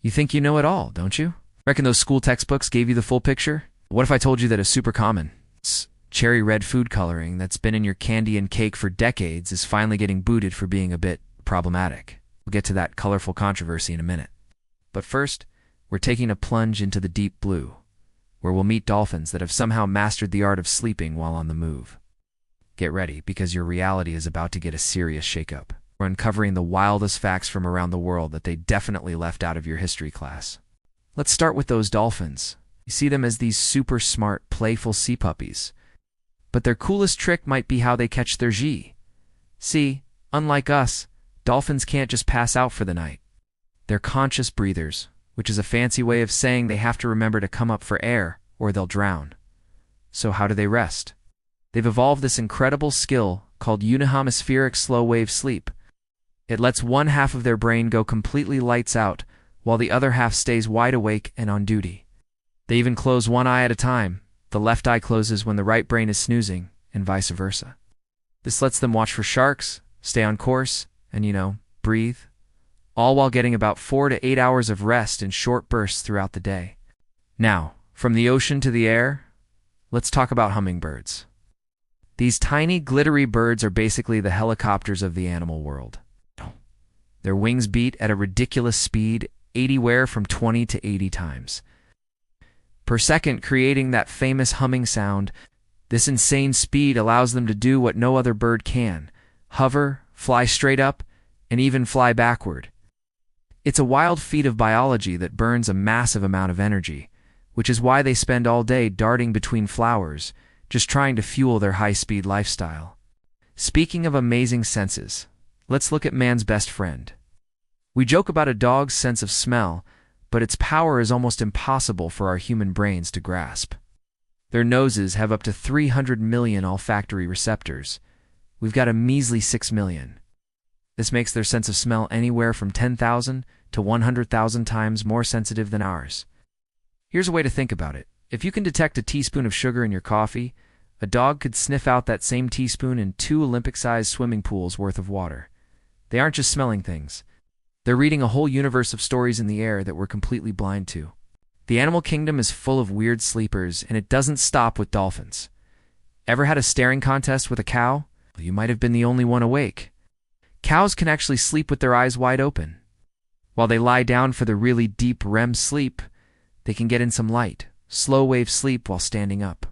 You think you know it all, don't you? Reckon those school textbooks gave you the full picture? What if I told you that a super common cherry red food coloring that's been in your candy and cake for decades is finally getting booted for being a bit problematic? We'll get to that colorful controversy in a minute. But first, we're taking a plunge into the deep blue, where we'll meet dolphins that have somehow mastered the art of sleeping while on the move. Get ready, because your reality is about to get a serious shakeup. We're uncovering the wildest facts from around the world that they definitely left out of your history class. Let's start with those dolphins. You see them as these super smart, playful sea puppies. But their coolest trick might be how they catch their G. See, unlike us, dolphins can't just pass out for the night. They're conscious breathers, which is a fancy way of saying they have to remember to come up for air or they'll drown. So how do they rest? They've evolved this incredible skill called unihemispheric slow-wave sleep. It lets one half of their brain go completely lights out, while the other half stays wide awake and on duty. They even close one eye at a time. The left eye closes when the right brain is snoozing, and vice versa. This lets them watch for sharks, stay on course, and, breathe, all while getting about 4 to 8 hours of rest in short bursts throughout the day. Now, from the ocean to the air, let's talk about hummingbirds. These tiny, glittery birds are basically the helicopters of the animal world. Their wings beat at a ridiculous speed, anywhere from 20 to 80 times per second, creating that famous humming sound. This insane speed allows them to do what no other bird can: hover, fly straight up, and even fly backward. It's a wild feat of biology that burns a massive amount of energy, which is why they spend all day darting between flowers, just trying to fuel their high-speed lifestyle. Speaking of amazing senses, let's look at man's best friend. We joke about a dog's sense of smell, but its power is almost impossible for our human brains to grasp. Their noses have up to 300 million olfactory receptors. We've got a measly 6 million. This makes their sense of smell anywhere from 10,000 to 100,000 times more sensitive than ours. Here's a way to think about it. If you can detect a teaspoon of sugar in your coffee, a dog could sniff out that same teaspoon in 2 Olympic-sized swimming pools worth of water. They aren't just smelling things. They're reading a whole universe of stories in the air that we're completely blind to. The animal kingdom is full of weird sleepers, and it doesn't stop with dolphins. Ever had a staring contest with a cow? Well, you might have been the only one awake. Cows can actually sleep with their eyes wide open. While they lie down for the really deep REM sleep, they can get in some light, slow-wave sleep while standing up,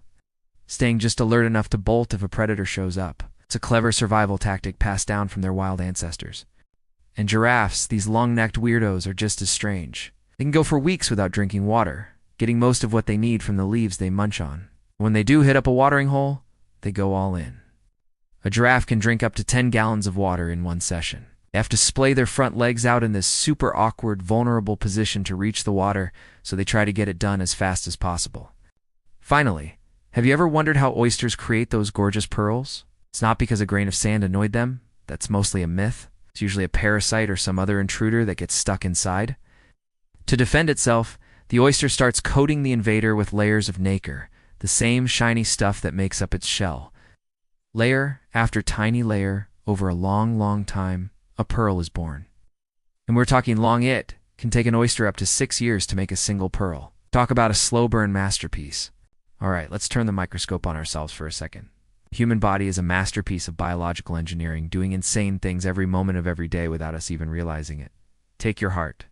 staying just alert enough to bolt if a predator shows up. It's a clever survival tactic passed down from their wild ancestors. And giraffes, these long-necked weirdos, are just as strange. They can go for weeks without drinking water, getting most of what they need from the leaves they munch on. When they do hit up a watering hole, they go all in. A giraffe can drink up to 10 gallons of water in one session. They have to splay their front legs out in this super awkward, vulnerable position to reach the water, so they try to get it done as fast as possible. Finally, have you ever wondered how oysters create those gorgeous pearls? It's not because a grain of sand annoyed them. That's mostly a myth. It's usually a parasite or some other intruder that gets stuck inside. To defend itself, the oyster starts coating the invader with layers of nacre, the same shiny stuff that makes up its shell. Layer after tiny layer, over a long, long time, a pearl is born. And we're talking long. It can take an oyster up to 6 years to make a single pearl. Talk about a slow burn masterpiece. All right, let's turn the microscope on ourselves for a second. The human body is a masterpiece of biological engineering, doing insane things every moment of every day without us even realizing it. Take your heart.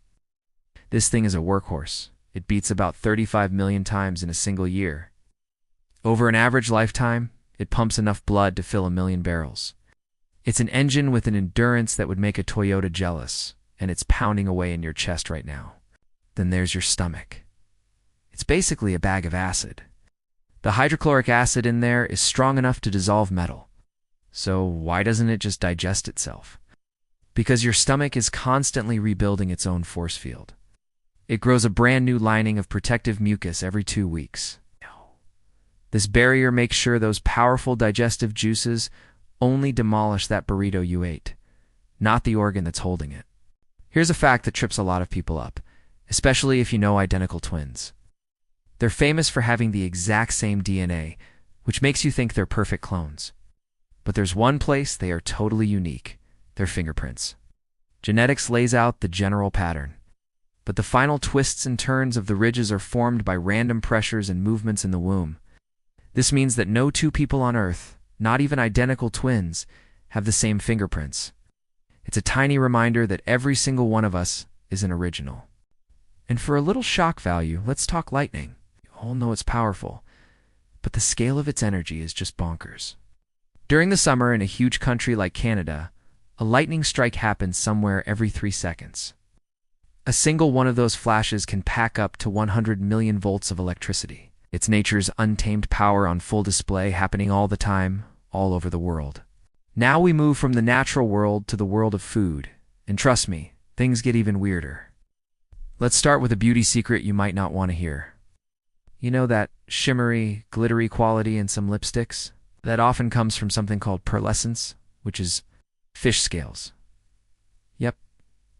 This thing is a workhorse. It beats about 35 million times in a single year. Over an average lifetime, it pumps enough blood to fill 1 million barrels. It's an engine with an endurance that would make a Toyota jealous, and it's pounding away in your chest right now. Then there's your stomach. It's basically a bag of acid. The hydrochloric acid in there is strong enough to dissolve metal. So why doesn't it just digest itself? Because your stomach is constantly rebuilding its own force field. It grows a brand new lining of protective mucus every 2 weeks. This barrier makes sure those powerful digestive juices only demolish that burrito you ate, not the organ that's holding it. Here's a fact that trips a lot of people up, especially if you know identical twins. They're famous for having the exact same DNA, which makes you think they're perfect clones. But there's one place they are totally unique: their fingerprints. Genetics lays out the general pattern. but the final twists and turns of the ridges are formed by random pressures and movements in the womb. This means that no two people on Earth, not even identical twins, have the same fingerprints. It's a tiny reminder that every single one of us is an original. And for a little shock value, let's talk lightning. You all know it's powerful, but the scale of its energy is just bonkers. During the summer in a huge country like Canada, a lightning strike happens somewhere every 3 seconds. A single one of those flashes can pack up to 100 million volts of electricity. It's nature's untamed power on full display, happening all the time, all over the world. Now we move from the natural world to the world of food, and trust me, things get even weirder. Let's start with a beauty secret you might not want to hear. You know that shimmery, glittery quality in some lipsticks? That often comes from something called pearlescence, which is fish scales. Yep,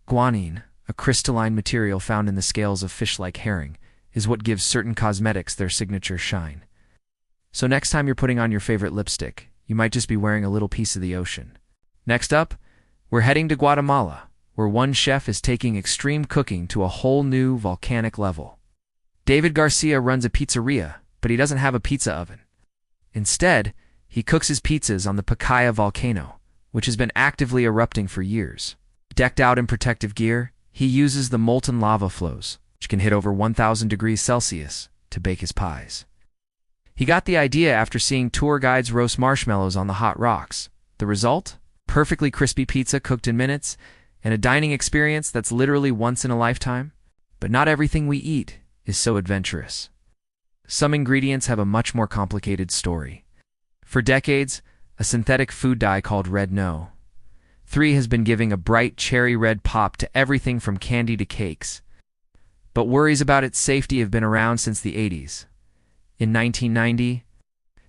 guanine, a crystalline material found in the scales of fish like herring, is what gives certain cosmetics their signature shine. So next time you're putting on your favorite lipstick, you might just be wearing a little piece of the ocean. Next up, we're heading to Guatemala, where one chef is taking extreme cooking to a whole new volcanic level. David Garcia runs a pizzeria, but he doesn't have a pizza oven. Instead, he cooks his pizzas on the Pacaya volcano, which has been actively erupting for years. Decked out in protective gear, he uses the molten lava flows, which can hit over 1,000 degrees Celsius, to bake his pies. He got the idea after seeing tour guides roast marshmallows on the hot rocks. The result? Perfectly crispy pizza cooked in minutes, and a dining experience that's literally once in a lifetime. But not everything we eat is so adventurous. Some ingredients have a much more complicated story. For decades, a synthetic food dye called Red No. 3 has been giving a bright cherry red pop to everything from candy to cakes. But worries about its safety have been around since the 80s. In 1990,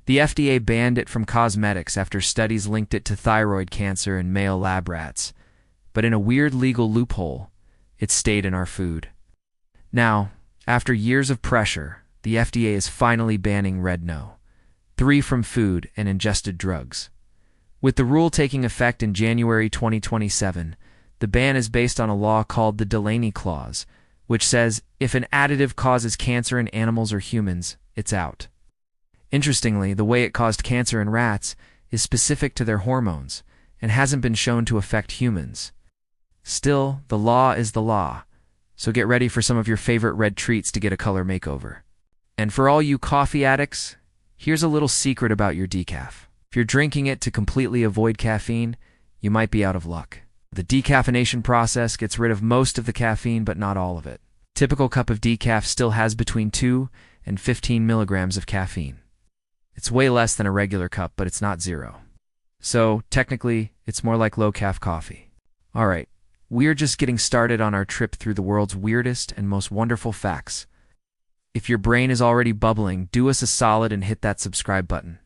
the FDA banned it from cosmetics after studies linked it to thyroid cancer in male lab rats. But in a weird legal loophole, it stayed in our food. Now, after years of pressure, the FDA is finally banning Red No. 3 from food and ingested drugs. With the rule taking effect in January 2027, the ban is based on a law called the Delaney Clause, which says if an additive causes cancer in animals or humans, it's out. Interestingly, the way it caused cancer in rats is specific to their hormones and hasn't been shown to affect humans. Still, the law is the law, so get ready for some of your favorite red treats to get a color makeover. And for all you coffee addicts, here's a little secret about your decaf. If you're drinking it to completely avoid caffeine, you might be out of luck. The decaffeination process gets rid of most of the caffeine, but not all of it. A typical cup of decaf still has between 2 and 15 milligrams of caffeine. It's way less than a regular cup, but it's not 0. So, technically, it's more like low-caf coffee. Alright, we're just getting started on our trip through the world's weirdest and most wonderful facts. If your brain is already bubbling, do us a solid and hit that subscribe button.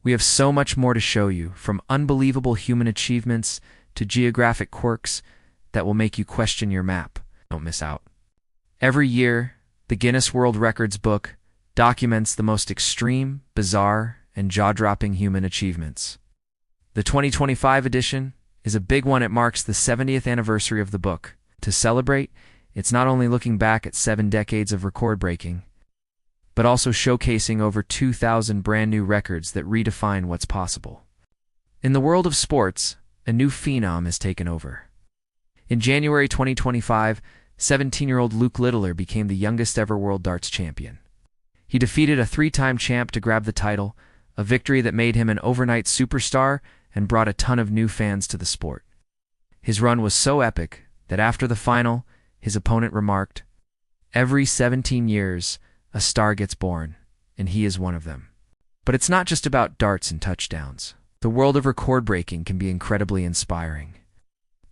We have so much more to show you, from unbelievable human achievements to geographic quirks that will make you question your map. Don't miss out. Every year, the Guinness World Records book documents the most extreme, bizarre, and jaw-dropping human achievements. The 2025 edition is a big one. It marks the 70th anniversary of the book. To celebrate, it's not only looking back at 7 decades of record-breaking, but also showcasing over 2,000 brand-new records that redefine what's possible. In the world of sports, a new phenom has taken over. In January 2025, 17-year-old Luke Littler became the youngest ever world darts champion. He defeated a 3-time champ to grab the title, a victory that made him an overnight superstar and brought a ton of new fans to the sport. His run was so epic that after the final, his opponent remarked, "Every 17 years, a star gets born, and he is one of them." But it's not just about darts and touchdowns. The world of record-breaking can be incredibly inspiring.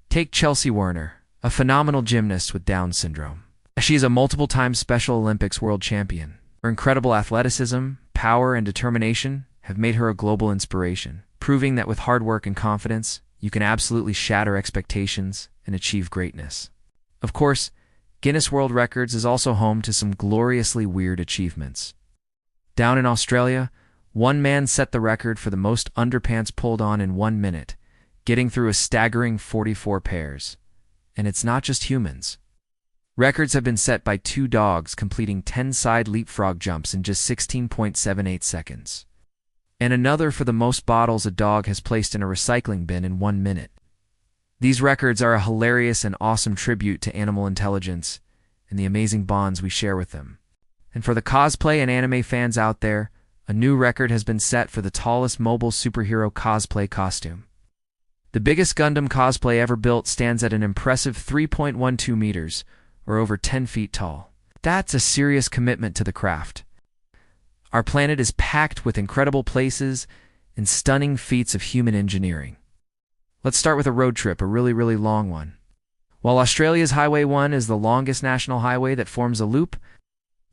Take Chelsea Werner, a phenomenal gymnast with Down syndrome. She is a multiple-time Special Olympics world champion. Her incredible athleticism, power, and determination have made her a global inspiration, proving that with hard work and confidence, you can absolutely shatter expectations and achieve greatness. Of course, Guinness World Records is also home to some gloriously weird achievements. Down in Australia, one man set the record for the most underpants pulled on in 1 minute, getting through a staggering 44 pairs. And it's not just humans. Records have been set by two dogs completing 10 side leapfrog jumps in just 16.78 seconds. And another for the most bottles a dog has placed in a recycling bin in 1 minute. These records are a hilarious and awesome tribute to animal intelligence and the amazing bonds we share with them. And for the cosplay and anime fans out there, a new record has been set for the tallest mobile superhero cosplay costume. The biggest Gundam cosplay ever built stands at an impressive 3.12 meters, or over 10 feet tall. That's a serious commitment to the craft. Our planet is packed with incredible places and stunning feats of human engineering. Let's start with a road trip, a really long one. While Australia's Highway 1 is the longest national highway that forms a loop,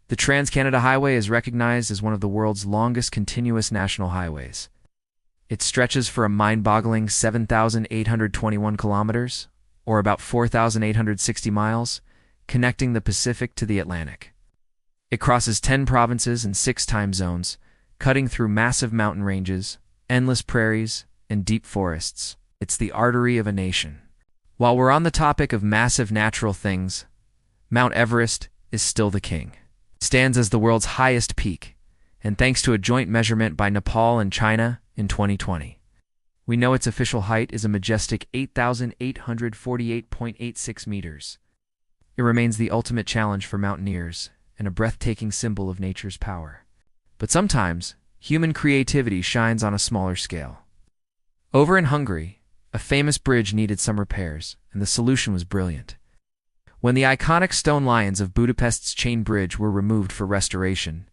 the Trans-Canada Highway is recognized as one of the world's longest continuous national highways. It stretches for a mind-boggling 7,821 kilometers, or about 4,860 miles, connecting the Pacific to the Atlantic. It crosses 10 provinces and 6 time zones, cutting through massive mountain ranges, endless prairies, and deep forests. It's the artery of a nation. While we're on the topic of massive natural things, Mount Everest is still the king. It stands as the world's highest peak, and thanks to a joint measurement by Nepal and China in 2020. We know its official height is a majestic 8,848.86 meters. It remains the ultimate challenge for mountaineers and a breathtaking symbol of nature's power. But sometimes, human creativity shines on a smaller scale. Over in Hungary, a famous bridge needed some repairs, and the solution was brilliant. When the iconic stone lions of Budapest's chain bridge were removed for restoration,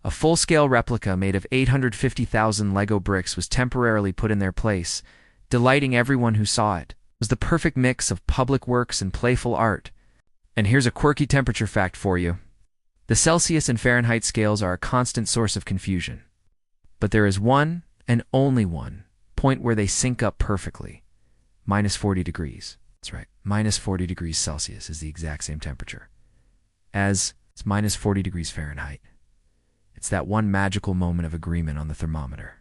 a full-scale replica made of 850,000 Lego bricks was temporarily put in their place, delighting everyone who saw it. It was the perfect mix of public works and playful art. And here's a quirky temperature fact for you. The Celsius and Fahrenheit scales are a constant source of confusion. But there is one, and only one, point where they sync up perfectly. -40 degrees. That's right. -40 degrees Celsius is the exact same temperature as it's -40 degrees Fahrenheit. It's that one magical moment of agreement on the thermometer.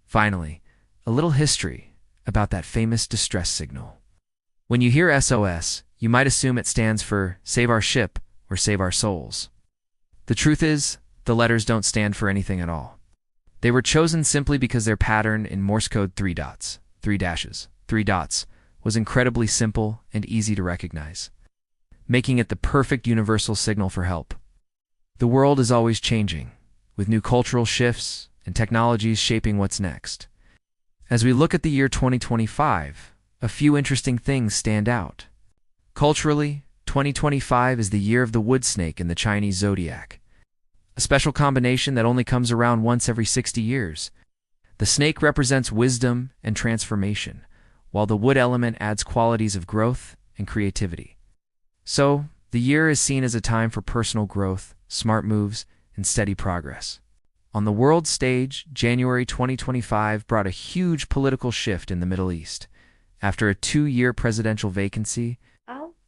Finally, a little history about that famous distress signal. When you hear SOS, you might assume it stands for Save Our Ship or Save Our Souls. The truth is, the letters don't stand for anything at all. They were chosen simply because their pattern in Morse code 3 dots, 3 dashes, 3 dots, was incredibly simple and easy to recognize, making it the perfect universal signal for help. The world is always changing, with new cultural shifts and technologies shaping what's next. As we look at the year 2025, a few interesting things stand out. Culturally, 2025 is the year of the wood snake in the Chinese zodiac, a special combination that only comes around once every 60 years. The snake represents wisdom and transformation, while the wood element adds qualities of growth and creativity. So, the year is seen as a time for personal growth, smart moves, and steady progress. On the world stage, January 2025 brought a huge political shift in the Middle East. After a 2-year presidential vacancy,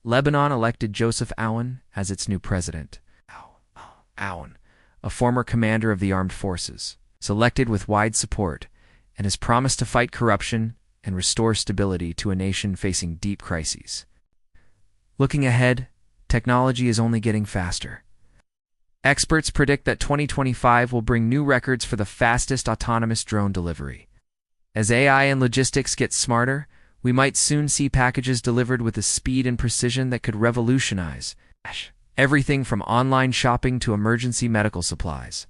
Lebanon elected Joseph Aoun as its new president. Aoun, a former commander of the armed forces, selected with wide support, and has promised to fight corruption and restore stability to a nation facing deep crises. Looking ahead, technology is only getting faster. Experts predict that 2025 will bring new records for the fastest autonomous drone delivery. As AI and logistics get smarter, we might soon see packages delivered with a speed and precision that could revolutionize everything from online shopping to emergency medical supplies.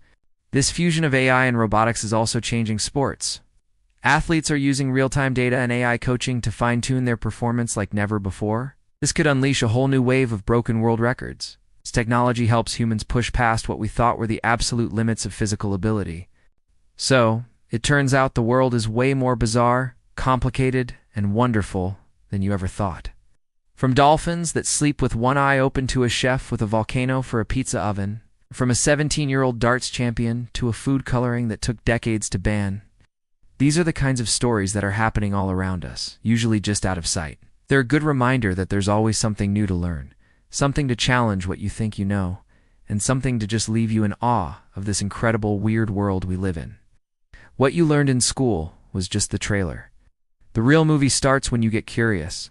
This fusion of AI and robotics is also changing sports. Athletes are using real-time data and AI coaching to fine-tune their performance like never before. This could unleash a whole new wave of broken world records. As technology helps humans push past what we thought were the absolute limits of physical ability. So, it turns out the world is way more bizarre, complicated, and wonderful than you ever thought. From dolphins that sleep with one eye open to a chef with a volcano for a pizza oven, from a 17-year-old darts champion to a food coloring that took decades to ban. These are the kinds of stories that are happening all around us, usually just out of sight. They're a good reminder that there's always something new to learn, something to challenge what you think you know, and something to just leave you in awe of this incredible, weird world we live in. What you learned in school was just the trailer. The real movie starts when you get curious.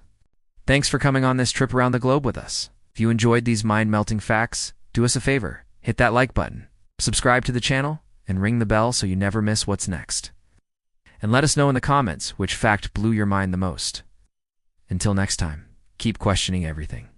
Thanks for coming on this trip around the globe with us. If you enjoyed these mind-melting facts, do us a favor, hit that like button, subscribe to the channel, and ring the bell so you never miss what's next. And let us know in the comments which fact blew your mind the most. Until next time, keep questioning everything.